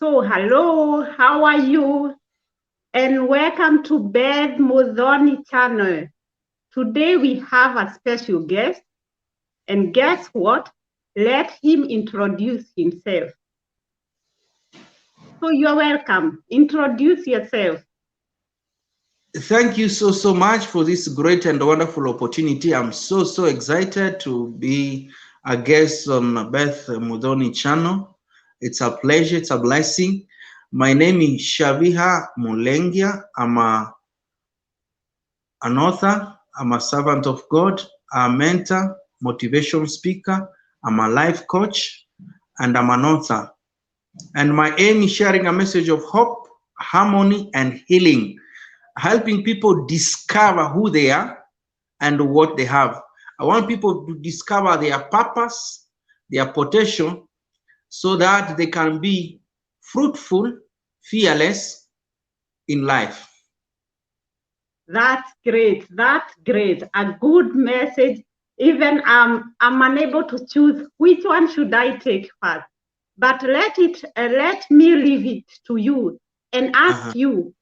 So, hello, how are you? And welcome to Beth Mudhoni channel. Today we have a special guest, and guess what? Let him introduce himself. So, you're welcome. Introduce yourself. Thank you so much for this great and wonderful opportunity. I'm so excited to be a guest on Beth Mudhoni channel. It's a pleasure, it's a blessing. My name is Syaviha MULENGYA. I'm an author, I'm a servant of God, a mentor, motivation speaker, I'm a life coach, and I'm an author. And my aim is sharing a message of hope, harmony, and healing, helping people discover who they are and what they have. I want people to discover their purpose, their potential, so that they can be fruitful, fearless in life. That's great. That's great. A good message. Even I'm unable to choose which one should I take first. But let me leave it to you and ask you,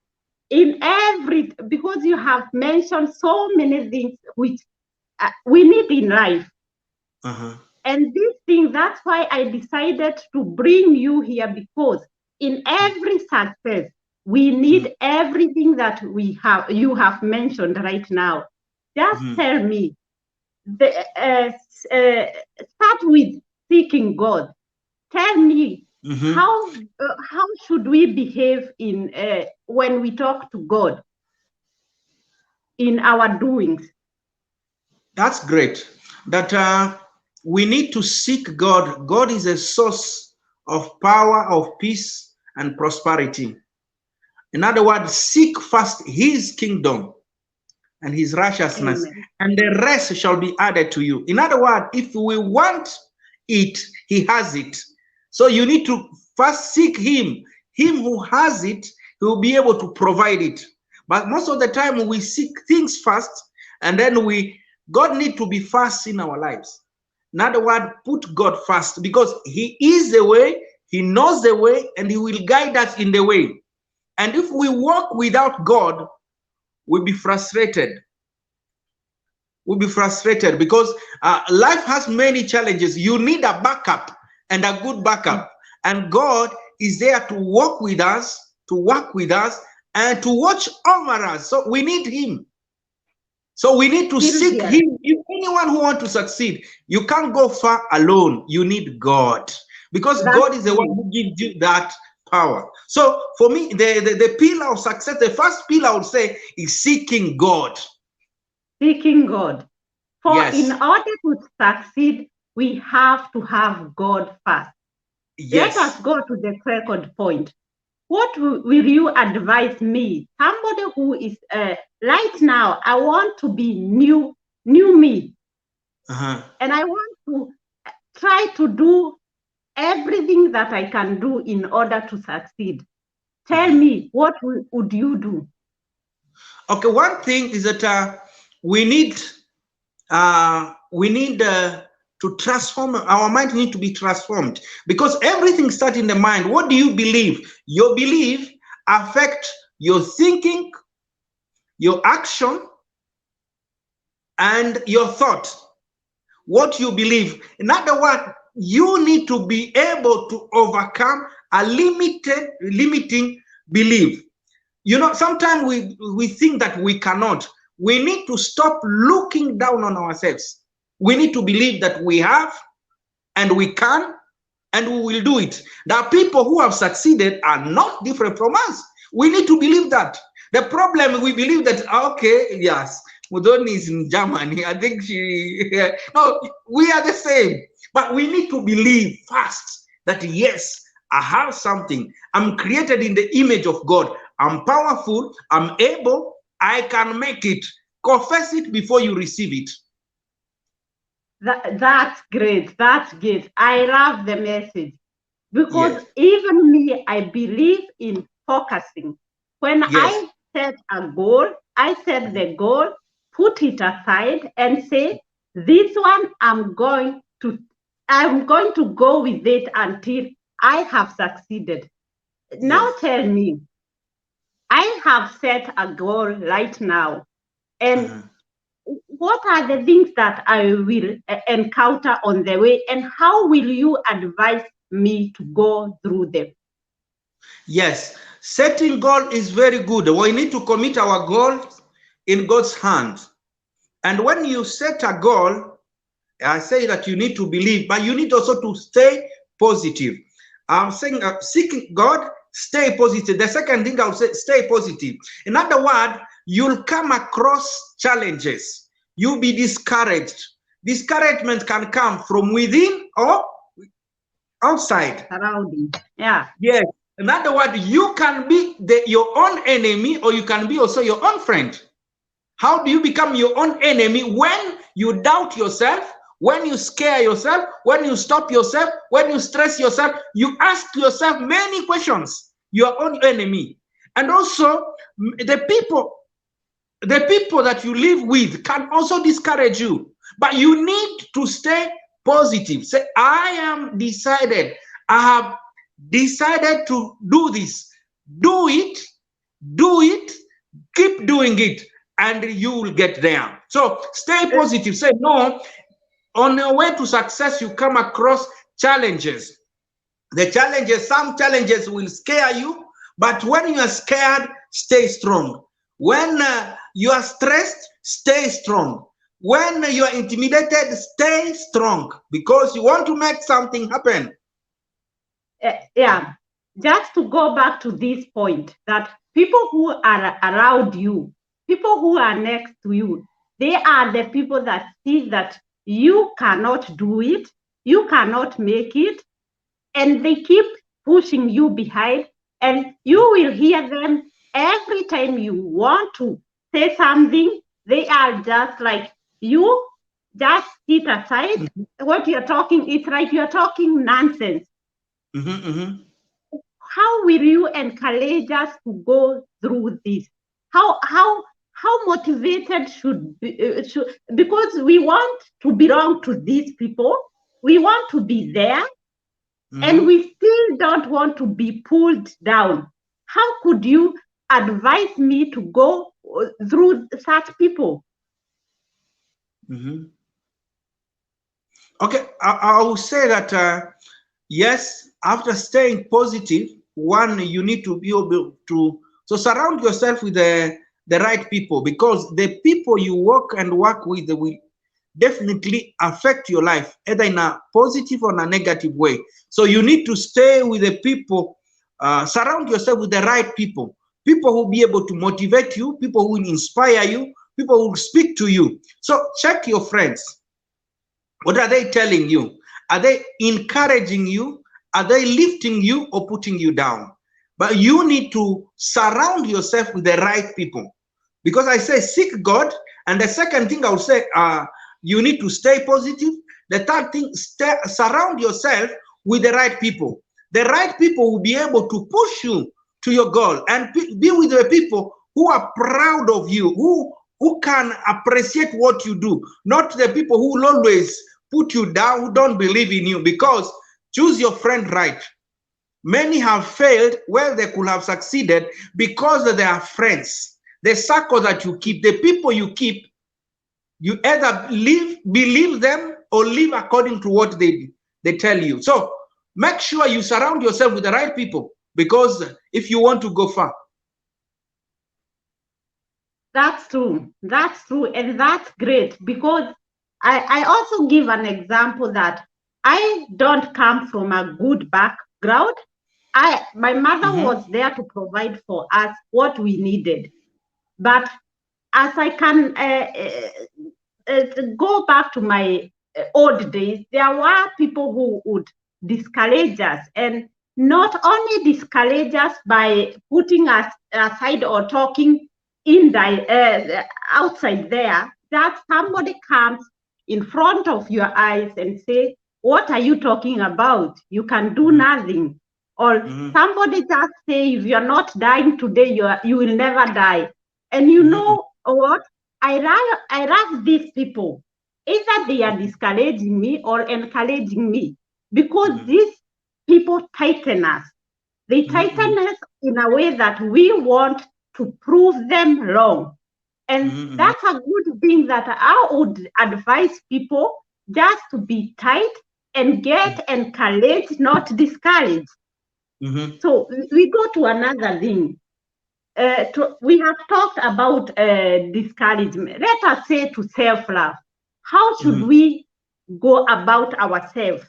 in every, because you have mentioned so many things which we need in life. And this thing, that's why I decided to bring you here, because in every success, we need everything that you have mentioned right now. Just tell me, start with seeking God. Tell me, how should we behave in when we talk to God in our doings? That's great. That we need to seek God. God is a source of power, of peace, and prosperity. In other words, seek first his kingdom and his righteousness, and the rest shall be added to you. In other words, if we want it, he has it. So you need to first seek him. Him who has it, he will be able to provide it. But most of the time we seek things first, and then God need to be first in our lives. In other words, put God first, because he is the way, he knows the way, and he will guide us in the way. And if we walk without God, we'll be frustrated. We'll be frustrated because life has many challenges. You need a backup, and a good backup. And God is there to walk with us, to work with us, and to watch over us. So we need him. So we need to seek him. If anyone who wants to succeed, you can't go far alone. You need God, because God is the one who gives you that power. So for me, the pillar of success, the first pillar I would say, is seeking God. Seeking God. For in order to succeed, we have to have God first. Let us go to the second point. What will you advise me? Somebody who is right now, I want to be new me. And I want to try to do everything that I can do in order to succeed. Tell me, what would you do? Okay, one thing is that we need to transform. Our mind needs to be transformed, because everything starts in the mind. What do you believe? Your belief affects your thinking, your action, and your thought. What you believe. In other words, you need to be able to overcome a limiting belief. You know, sometimes we think that we cannot. We need to stop looking down on ourselves. We need to believe that we have, and we can, and we will do it. The people who have succeeded are not different from us. We need to believe that. The problem, we believe that, okay, yes, Mudhoni is in Germany. I think no, we are the same. But we need to believe first that, yes, I have something. I'm created in the image of God. I'm powerful. I'm able. I can make it. Confess it before you receive it. That's great. That's good. I love the message, because even me, I believe in focusing. When I set a goal, I set the goal, put it aside, and say, this one I'm going to go with it until I have succeeded. Now Yes. tell me, I have set a goal right now, and what are the things that I will encounter on the way, and how will you advise me to go through them? Yes, setting goal is very good. We need to commit our goals in God's hands. And when you set a goal, I say that you need to believe, but you need also to stay positive. I'm saying seeking God, stay positive. The second thing I'll say, stay positive. In other words, you'll come across challenges. You'll be discouraged. Discouragement can come from within or outside. Surrounding. Yeah. Yes. In other words, you can be your own enemy, or you can be also your own friend. How do you become your own enemy? When you doubt yourself, when you scare yourself, when you stop yourself, when you stress yourself, you ask yourself many questions. Your own enemy. And also the people that you live with can also discourage you. But you need to stay positive. Say, I am decided. I have decided to do this. Do it. Do it. Keep doing it, and you will get there. So stay positive. Say, no, on your way to success, you come across challenges. The challenges, some challenges will scare you, but when you are scared, stay strong. When you are stressed, stay strong. When you are intimidated, stay strong, because you want to make something happen. Yeah, just to go back to this point, that people who are around you, people who are next to you, they are the people that see that you cannot do it, you cannot make it, and they keep pushing you behind, and you will hear them every time you want to say something. They are just like, you just sit aside. What you're talking, it's like you're talking nonsense. How will you encourage us to go through this? How motivated should be, because we want to belong to these people, we want to be there, and we still don't want to be pulled down. How could you advise me to go through such people? Okay, I will say that yes, after staying positive, one, you need to be able to surround yourself with the right people, because the people you work with will definitely affect your life, either in a positive or in a negative way. So you need to stay with the people, surround yourself with the right people, people who will be able to motivate you, people who will inspire you, people who will speak to you. So check your friends. What are they telling you? Are they encouraging you? Are they lifting you or putting you down? But you need to surround yourself with the right people. Because I say seek God. And the second thing I would say, you need to stay positive. The third thing, surround yourself with the right people. The right people will be able to push you to your goal, and be with the people who are proud of you, who can appreciate what you do, not the people who will always put you down, who don't believe in you. Because choose your friend right. Many have failed where they could have succeeded because they are friends. The circle that you keep, the people you keep, you either believe them or live according to what they tell you. So make sure you surround yourself with the right people, because if you want to go far. That's true. That's true. And that's great, because I also give an example that I don't come from a good background. My mother was there to provide for us what we needed. But as I can go back to my old days, there were people who would discourage us, and not only discourage us by putting us aside or talking outside there, that somebody comes in front of your eyes and say, what are you talking about? You can do nothing. Or somebody just say, if you're not dying today, you will never die. And you know what? I love these people. Either they are discouraging me or encouraging me, because these people tighten us. They tighten us in a way that we want to prove them wrong. And that's a good thing that I would advise people just to be tight and get encouraged, not discouraged. So we go to another thing. We have talked about discouragement. Let us say to self-love. How should we go about ourselves?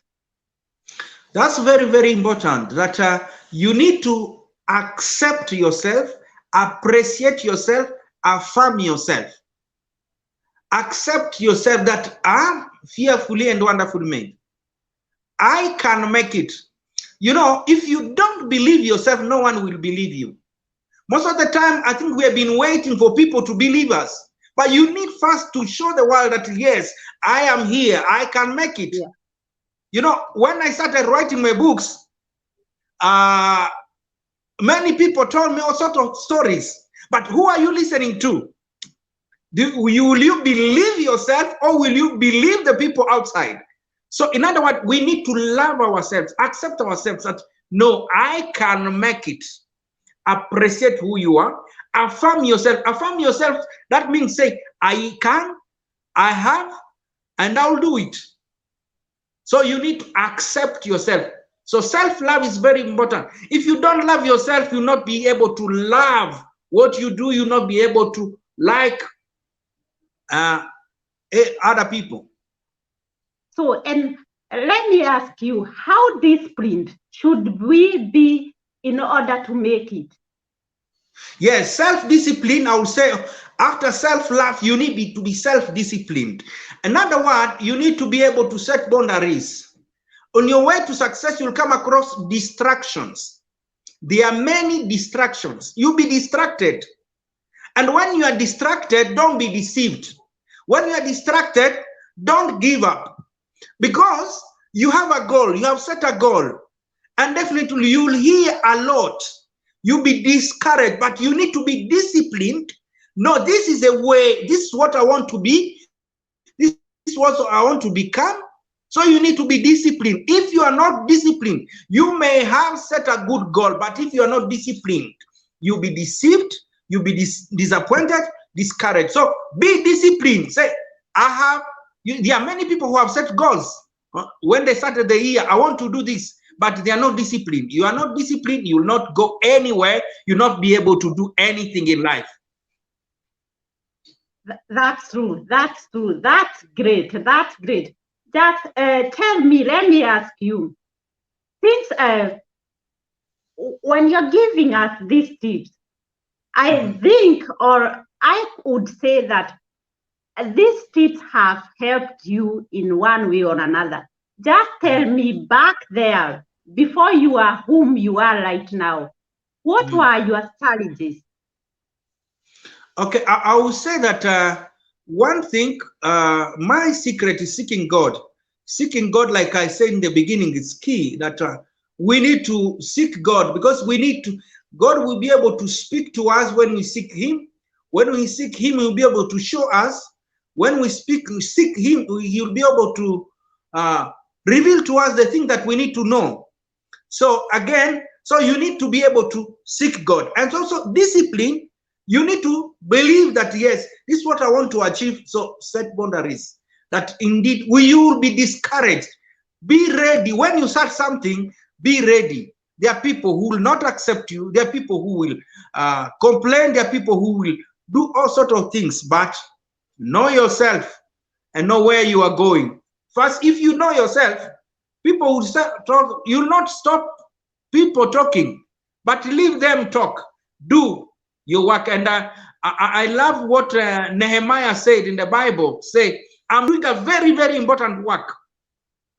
That's very, very important, that you need to accept yourself, appreciate yourself, affirm yourself. Accept yourself that I'm fearfully and wonderfully made. I can make it. You know, if you don't believe yourself, no one will believe you. Most of the time, I think we have been waiting for people to believe us. But you need first to show the world that, yes, I am here. I can make it. Yeah. You know, when I started writing my books, many people told me all sorts of stories. But who are you listening to? Will you believe yourself, or will you believe the people outside? So in other words, we need to love ourselves, accept ourselves that, no, I can make it. Appreciate who you are. Affirm yourself. Affirm yourself. That means say, I can, I have, and I'll do it. So you need to accept yourself. So self-love is very important. If you don't love yourself, you'll not be able to love what you do. You'll not be able to like other people. So, and let me ask you, how disciplined should we be in order to make it? Yes, self-discipline, I would say, after self-love, you need to be self-disciplined. Another word, you need to be able to set boundaries. On your way to success, you'll come across distractions. There are many distractions. You'll be distracted. And when you are distracted, don't be deceived. When you are distracted, don't give up. Because you have a goal, you have set a goal. And definitely you'll hear a lot. You'll be discouraged, but you need to be disciplined. No, this is a way, this is what I want to be. This is what I want to become. So you need to be disciplined. If you are not disciplined, you may have set a good goal, but if you are not disciplined, you'll be deceived, you'll be disappointed, discouraged. So be disciplined. Say, there are many people who have set goals. When they started the year, I want to do this, but they are not disciplined. You are not disciplined, you will not go anywhere, you'll not be able to do anything in life. That's true. That's true. That's great. That's great. Just tell me, let me ask you, since when you're giving us these tips, I think, or I would say that these tips have helped you in one way or another. Just tell me, back there, before you are whom you are right now, what were your challenges? Okay, I will say that one thing, my secret is seeking God. Seeking God, like I said in the beginning, is key. That we need to seek God, because we need to. God will be able to speak to us when we seek Him. When we seek Him, He will be able to show us. When we seek Him, He will be able to reveal to us the thing that we need to know. So again, so you need to be able to seek God, and also discipline. You need to believe that, yes, this is what I want to achieve. So set boundaries. That indeed you will be discouraged. Be ready. When you start something, be ready. There are people who will not accept you. There are people who will complain. There are people who will do all sorts of things. But know yourself and know where you are going. First, if you know yourself, people will start talk. You will not stop people talking, but leave them talk. Do your work. And I love what Nehemiah said in the Bible. Say, I'm doing a very, very important work.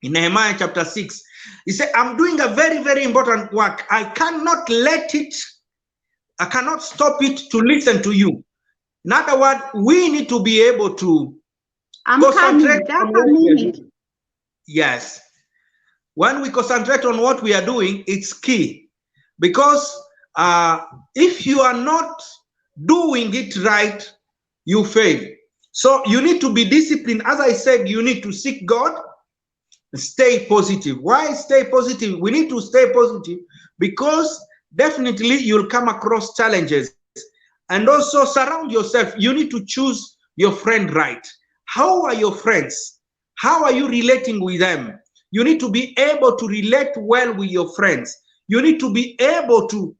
In Nehemiah chapter 6, he said, I'm doing a very, very important work. I cannot let it, I cannot stop it to listen to you. In other words, we need to be able to concentrate on what we are doing. Yes. When we concentrate on what we are doing, it's key. Because if you are not doing it right, you fail. So you need to be disciplined. As I said, you need to seek God, stay positive. Why stay positive? We need to stay positive because definitely you'll come across challenges. And also surround yourself. You need to choose your friend right. How are your friends? How are you relating with them? You need to be able to relate well with your friends. You need to be able to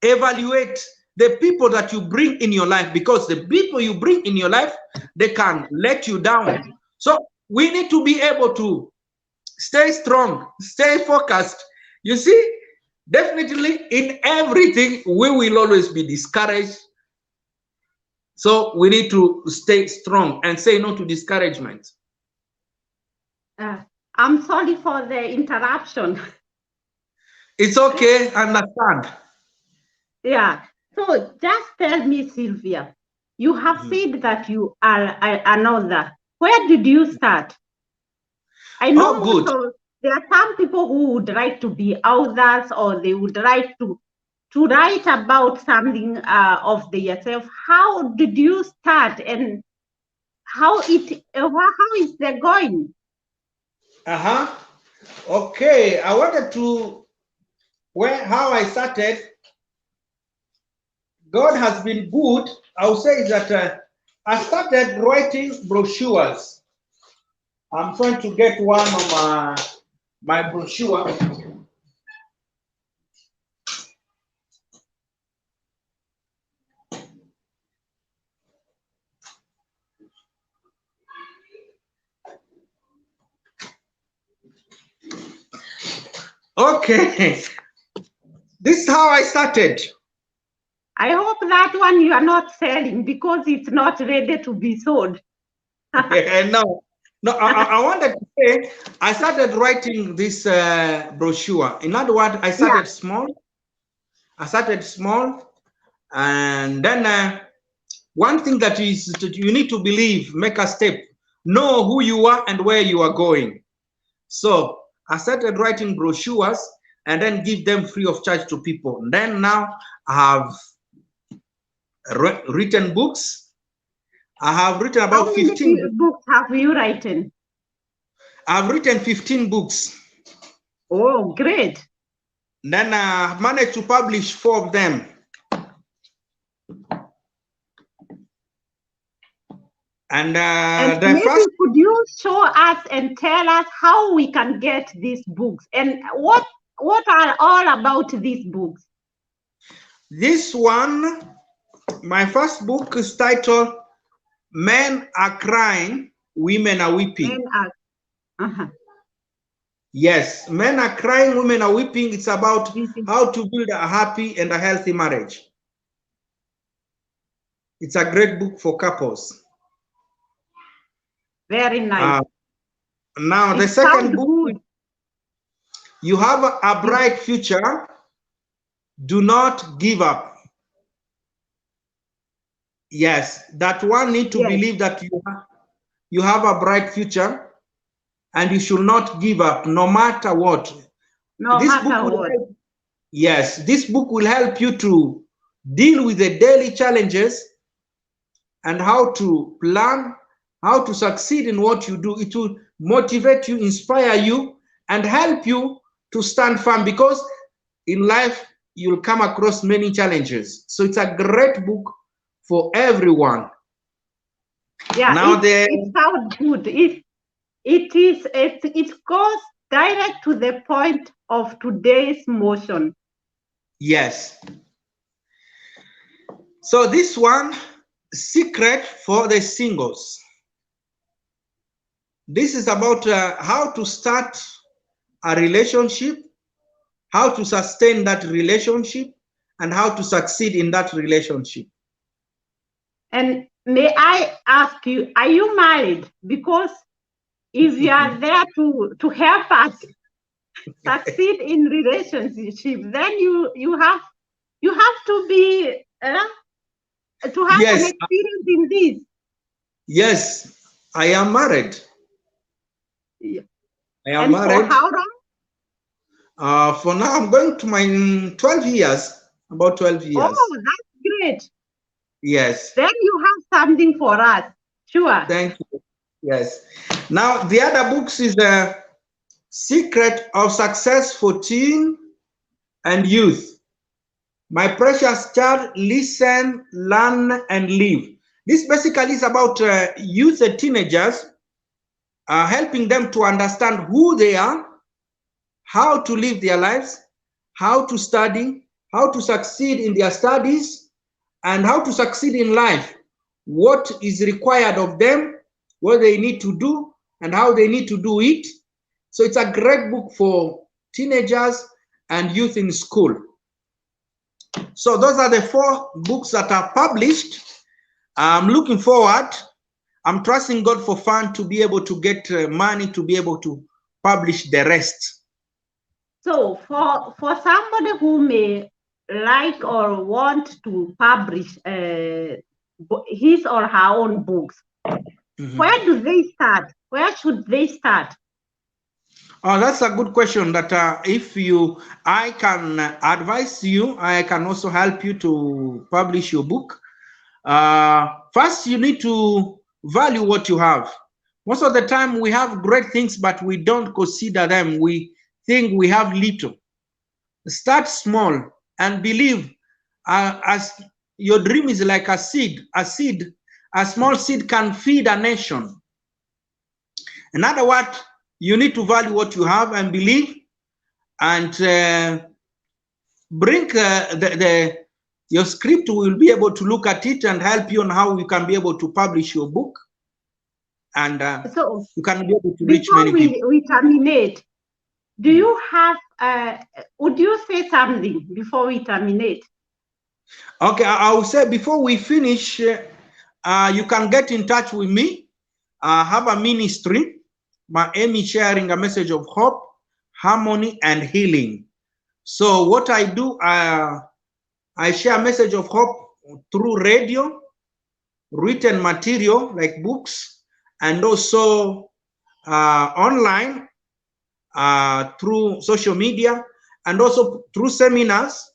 evaluate the people that you bring in your life, because the people you bring in your life, they can let you down. So we need to be able to stay strong, stay focused. You see, definitely in everything, we will always be discouraged. So we need to stay strong and say no to discouragement. I'm sorry for the interruption. It's okay, understand. Yeah. So just tell me, Sylvia, you have said that you are an author. Where did you start? I know there are some people who would like to be authors, or they would like to write about something of themselves. How did you start, and how is it going? Okay, I wanted to how I started. God has been good. I'll say that I started writing brochures. I'm trying to get one of my brochure. Okay, this is how I started. I hope that one you are not selling, because it's not ready to be sold. No, I wanted to say I started writing this brochure. In other words, I started small. I started small, and then one thing that is that you need to believe, make a step, know who you are and where you are going. So I started writing brochures and then give them free of charge to people. And then now I have written books. I have written about 15 books. Books have you written? I've written 15 books. Oh, great. Then I managed to publish 4 of them. And maybe could you show us and tell us how we can get these books, and what are all about these books? This one, my first book is titled Men Are Crying, Women Are Weeping. Yes, Men Are Crying, Women Are Weeping. It's about how to build a happy and a healthy marriage. It's a great book for couples. Very nice. Now, the second book, You Have a Bright Future, Do Not Give Up. Yes, that one need to believe that you have a bright future and you should not give up no matter what. Yes, this book will help you to deal with the daily challenges and how to plan, how to succeed in what you do. It will motivate you, inspire you, and help you to stand firm, because in life you'll come across many challenges. So it's a great book for everyone. Yeah, now it sounds good. It goes direct to the point of today's motion. Yes. So this one, Secret for the Singles. This is about how to start a relationship, how to sustain that relationship, and how to succeed in that relationship. And may I ask you, are you married? Because if you are there to help us succeed in relationship, then you have to be to have an experience in this. Yes, I am married. Yeah. I am married. For how long? For now, I'm going to my 12 years, about 12 years. Oh, that's great. Yes. Then you have something for us. Sure. Thank you. Yes. Now, the other books is the Secret of Success for Teen and Youth. My precious child, listen, learn, and live. This basically is about youth and teenagers, helping them to understand who they are, how to live their lives, how to study, how to succeed in their studies, and how to succeed in life. What is required of them, what they need to do, and how they need to do it. So it's a great book for teenagers and youth in school. So those are the 4 books that are published. I'm looking forward. I'm trusting God for fun to be able to get money to be able to publish the rest. So for somebody who may like or want to publish his or her own books, where do they start? Where should they start? Oh, that's a good question. That I can advise you. I can also help you to publish your book. First, you need to value what you have. Most of the time, we have great things, but we don't consider them. We think we have little. Start small and believe. As your dream is like a seed. A small seed can feed a nation. In other words, you need to value what you have and believe, and bring your script. Will be able to look at it and help you on how you can be able to publish your book, and so you can be able to reach many people. Before we terminate, do you have, would you say something before we terminate? Okay, I will say before we finish, you can get in touch with me. I have a ministry. My aim is sharing a message of hope, harmony, and healing. So what I do, I share a message of hope through radio, written material like books, and also online through social media, and also through seminars,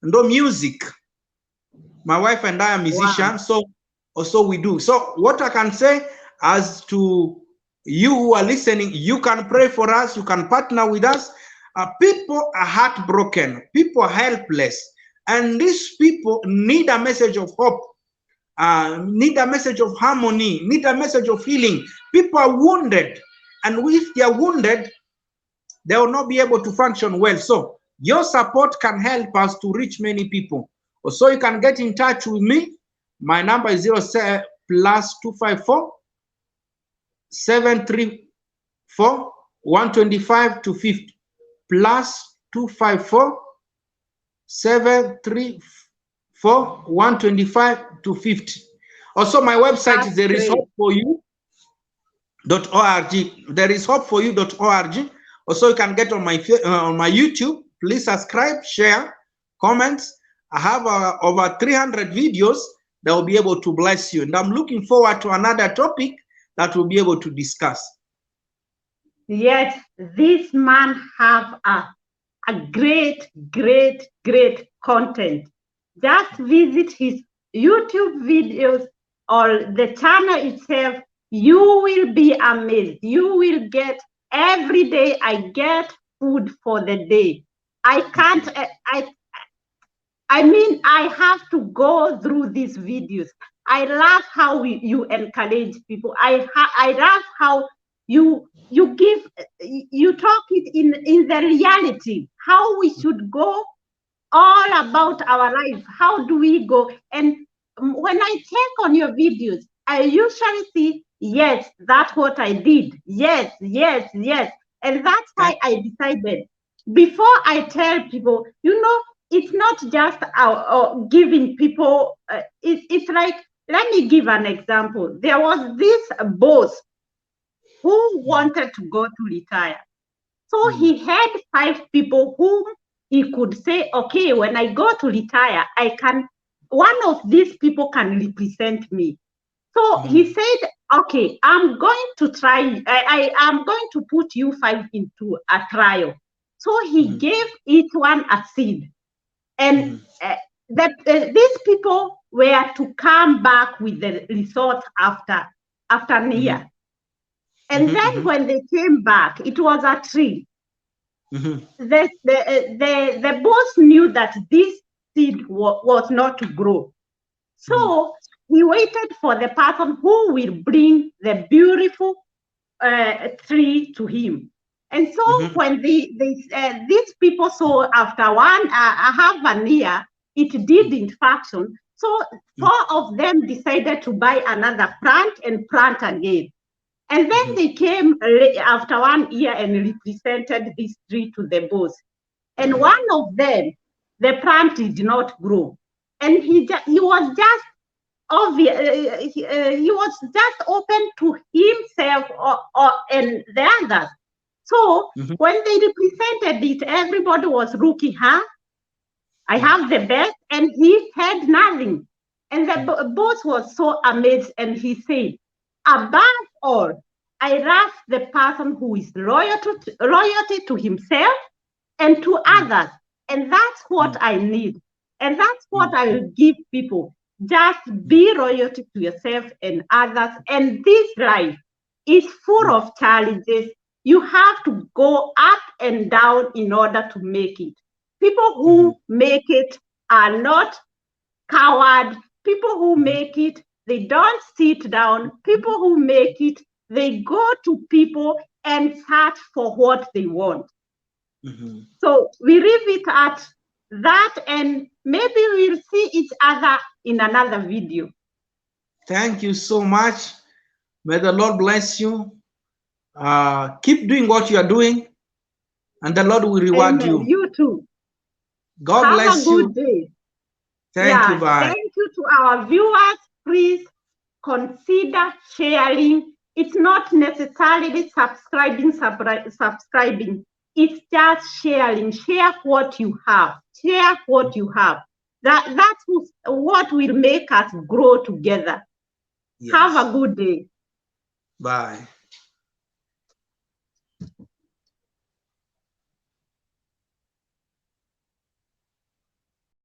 and music. My wife and I are musicians, so also we do. So what I can say, as to you who are listening, you can pray for us, you can partner with us. People are heartbroken, people are helpless, and these people need a message of hope, need a message of harmony, need a message of healing. People are wounded, and if they are wounded, they will not be able to function well. So your support can help us to reach many people. Also, you can get in touch with me. My number is +254 734 125 250 +254 734 125 250. Also, my website is thereishopeforyou.org. Thereishopeforyou.org. Also, you can get on my YouTube. Please subscribe, share, comments. I have over 300 videos that will be able to bless you. And I'm looking forward to another topic that we'll be able to discuss. Yes, this man have a great content. Just visit his YouTube videos or the channel itself. You will be amazed. You will get every day. I get food for the day. I can't, I mean, I have to go through these videos. I love how you encourage people. I love how you talk it in the reality, how we should go all about our life. How do we go? And when I check on your videos, I usually see, yes, that's what I did. Yes. And that's why I decided, before I tell people, it's not just giving people, it's like, let me give an example. There was this boss who wanted to go to retire. So he had 5 people whom he could say, okay, when I go to retire, one of these people can represent me. So he said, okay, I'm going to try, I am going to put you 5 into a trial. So he gave each one a seed. And these people were to come back with the results after a year. And then when they came back, it was a tree. The boss knew that this seed was not to grow. So he waited for the person who will bring the beautiful tree to him. And so when these people saw after half an year, it didn't function. So 4 of them decided to buy another plant and plant again. And then they came after 1 year and represented this tree to the boss. And one of them, the plant did not grow. And he was just obvious, he was just open to himself and the others. So when they represented it, everybody was looking, huh? I have the best, and he had nothing. And the boss was so amazed, and he said, above all, I love the person who is loyalty to himself and to others. And that's what I need. And that's what I will give people. Just be loyalty to yourself and others. And this life is full of challenges. You have to go up and down in order to make it. People who make it are not cowards. People who make it, they don't sit down. People who make it, they go to people and search for what they want. So we leave it at that, and maybe we'll see each other in another video. Thank you so much. May the Lord bless you. Keep doing what you are doing, and the Lord will reward you. You too. God bless you. Have a good day. Thank you. Bye. Thank you to our viewers. Please consider sharing. It's not necessarily subscribing. It's just sharing. Share what you have. Share what you have. That's what will make us grow together. Yes. Have a good day. Bye.